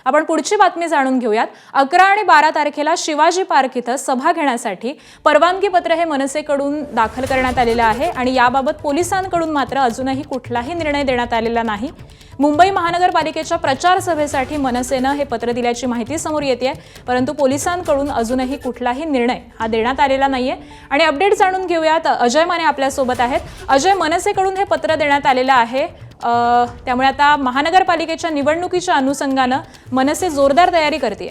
आपण पुढची बातमी जाणून घेऊयात। 11 आणि 12 तारखेला शिवाजी पार्क इथं सभा घेण्यासाठी परवानगी पत्र हे मनसेकडून दाखल करण्यात आलेलं आहे आणि याबाबत पोलिसांकडून मात्र अजूनही कुठलाही निर्णय देण्यात आलेला नाही। मुंबई महानगरपालिकेच्या प्रचार सभेसाठी मनसेनं हे पत्र दिल्याची माहिती समोर येते, परंतु पोलिसांकडून अजूनही कुठलाही निर्णय हा देण्यात आलेला नाहीये। आणि अपडेट जाणून घेऊयात, अजय माने आपल्या सोबत आहेत। अजय, मनसेकडून हे पत्र देण्यात आलेलं आहे, त्यामुळे आता महानगरपालिकेच्या निवडणुकीच्या अनुषंगानं मनसे जोरदार तयारी करते।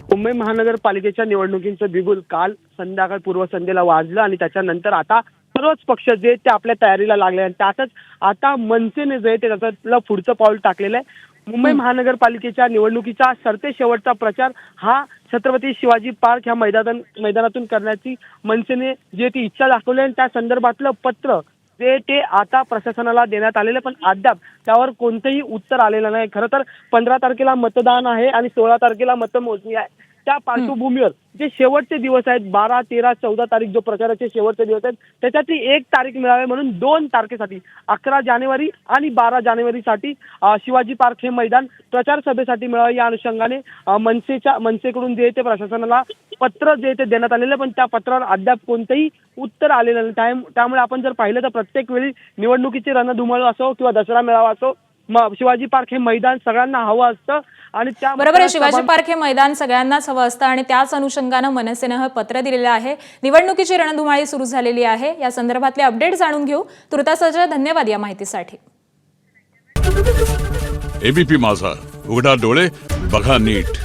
मुंबई महानगरपालिकेच्या निवडणुकीचं बिगुल काल संध्याकाळ पूर्वसंध्येला वाजलं आणि त्याच्यानंतर आता सर्वच पक्ष जे ते आपल्या तयारीला लागले आणि त्यातच आता मनसेने जे ते त्याचं पुढचं पाऊल टाकलेलं आहे। मुंबई महानगरपालिकेच्या निवडणुकीचा सरते शेवटचा प्रचार हा छत्रपती शिवाजी पार्क ह्या मैदानातून करण्याची मनसेने जे ती इच्छा दाखवली आणि त्या संदर्भातलं पत्र जे ते आता प्रशासनाला देण्यात आलेलं, पण अद्याप त्यावर कोणतंही उत्तर आलेलं नाही। खरं तर 15 तारखेला मतदान आहे आणि 16 तारखेला मतमोजणी आहे। त्या पार्श्वभूमीवर जे शेवटचे दिवस आहेत 12, 13, 14 तारीख जो प्रचाराचे शेवटचे दिवस आहेत त्याच्यातली एक तारीख मिळावी म्हणून 2 तारखेसाठी 11 जानेवारी आणि 12 जानेवारीसाठी शिवाजी पार्क हे मैदान प्रचार सभेसाठी मिळावे या अनुषंगाने मनसेकडून जे ते प्रशासनाला पत्र जे ते देण्यात आलेलं, पण त्या पत्रावर अद्याप कोणतंही उत्तर आलेलं नाही। त्यामुळे आपण जर पाहिलं तर प्रत्येक वेळी निवडणुकीची रणधुमाळी असो किंवा दसरा मेळावा असो, शिवाजी पार्क हे मैदान सगळ्यांना हवं असतं आणि त्या बरोबर आहे, शिवाजी पार्क हे मैदान सगळ्यांनाच हवं असतं आणि त्याच अनुषंगानं मनसेनं हे पत्र दिलेलं आहे। निवडणुकीची रणधुमाळी सुरू झालेली आहे। या संदर्भातले अपडेट जाणून घेऊ। तुर्तास अजय, धन्यवाद या माहितीसाठी। एबीपी माझा, उघडा डोळे बघा नीट।